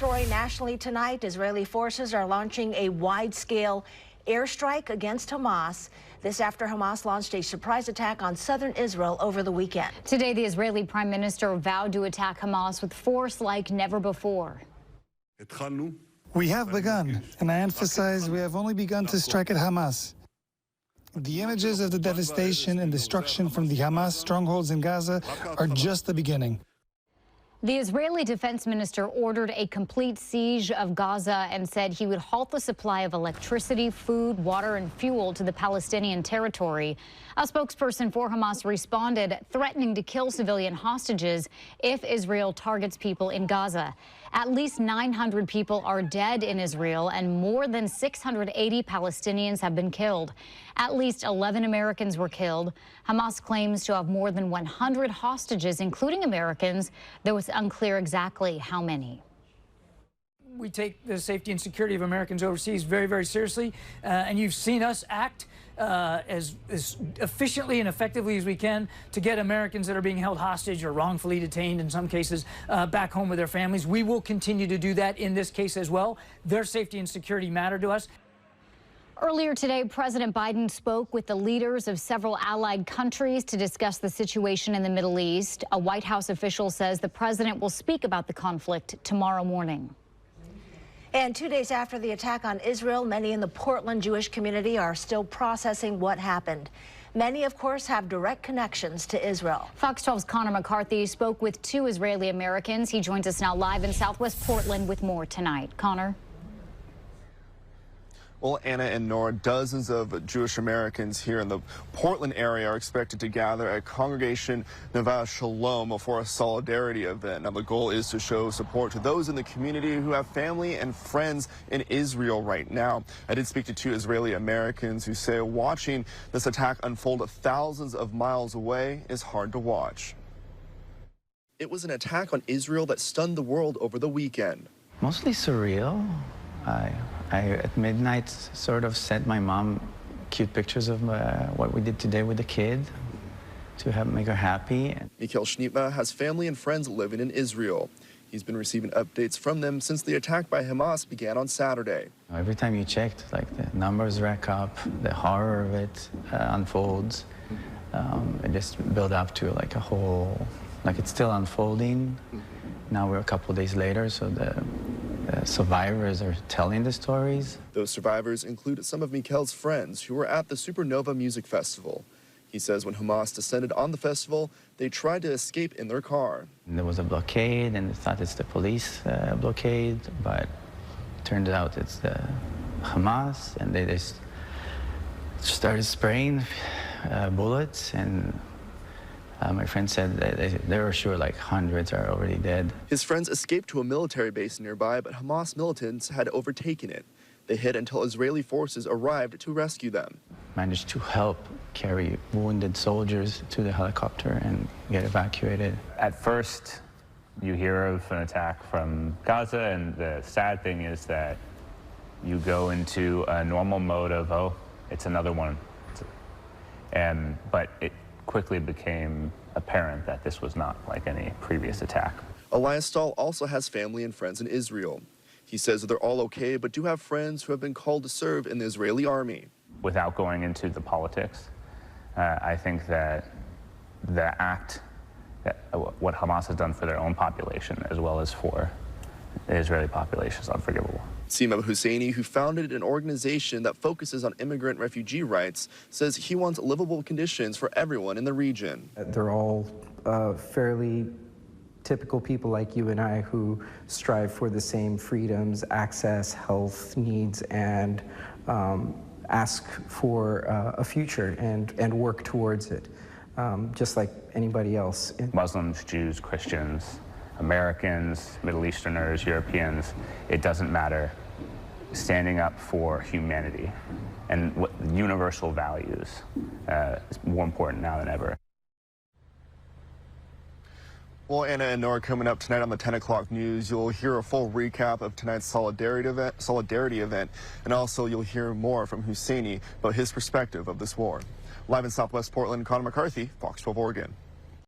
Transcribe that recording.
story nationally tonight. Israeli forces are launching a wide-scale airstrike against Hamas. This after Hamas launched a surprise attack on southern Israel over the weekend. Today, the Israeli prime minister vowed to attack Hamas with force like never before. We have begun, and I emphasize we have only begun to strike at Hamas. The images of the devastation and destruction from the Hamas strongholds in Gaza are just the beginning. The Israeli defense minister ordered a complete siege of Gaza and said he would halt the supply of electricity, food, water, and fuel to the Palestinian territory. A spokesperson for Hamas responded, threatening to kill civilian hostages if Israel targets people in Gaza. At least 900 people are dead in Israel, and more than 680 Palestinians have been killed. At least 11 Americans were killed. Hamas claims to have more than 100 hostages, including Americans, though it's unclear exactly how many. We take the safety and security of Americans overseas very, very seriously, and you've seen us act as efficiently and effectively as we can to get Americans that are being held hostage or wrongfully detained in some cases back home with their families. We will continue to do that in this case as well. Their safety and security matter to us. Earlier today, President Biden spoke with the leaders of several allied countries to discuss the situation in the Middle East. A White House official says the president will speak about the conflict tomorrow morning. And 2 days after the attack on Israel, many in the Portland Jewish community are still processing what happened. Many, of course, have direct connections to Israel. Fox 12's Connor McCarthy spoke with 2 Israeli Americans. He joins us now live in Southwest Portland with more tonight. Connor? Well, Anna and Nora, dozens of Jewish Americans here in the Portland area are expected to gather at Congregation Neva Shalom for a solidarity event. Now, the goal is to show support to those in the community who have family and friends in Israel right now. I did speak to 2 Israeli Americans who say watching this attack unfold thousands of miles away is hard to watch. It was an attack on Israel that stunned the world over the weekend. Mostly surreal. I at midnight sort of sent my mom cute pictures of what we did today with the kid to make her happy. Mikhail Shnitma has family and friends living in Israel. He's been receiving updates from them since the attack by Hamas began on Saturday. Every time you checked, like the numbers rack up, the horror of it unfolds. It just built up to like a whole, like it's still unfolding. Now we're a couple days later, so the survivors are telling the stories. Those survivors include some of Mikhail's friends who were at the Supernova Music Festival. He says when Hamas descended on the festival, they tried to escape in their car. And there was a blockade, and they thought it's the police blockade, but it turned out it's the Hamas, and they just started spraying bullets, and my friend said they were sure like hundreds are already dead. His friends escaped to a military base nearby, but Hamas militants had overtaken it. They hid until Israeli forces arrived to rescue them. Managed to help carry wounded soldiers to the helicopter and get evacuated. At first, you hear of an attack from Gaza, and the sad thing is that you go into a normal mode of, oh, it's another one. But it quickly became apparent that this was not like any previous attack. Elias Stahl also has family and friends in Israel. He says they're all okay, but do have friends who have been called to serve in the Israeli army. Without going into the politics, I think that the act, what Hamas has done for their own population as well as for the Israeli population, is unforgivable. Sima Husseini, who founded an organization that focuses on immigrant refugee rights, says he wants livable conditions for everyone in the region. They're all fairly typical people like you and I who strive for the same freedoms, access, health needs, and ask for a future and work towards it, just like anybody else. Muslims, Jews, Christians, Americans, Middle Easterners, Europeans, it doesn't matter. Standing up for humanity and what universal values is more important now than ever. Well, Anna and Nora, coming up tonight on the 10 o'clock news, you'll hear a full recap of tonight's solidarity event, and also you'll hear more from Husseini about his perspective of this war. Live in Southwest Portland, Connor McCarthy, Fox 12 Oregon.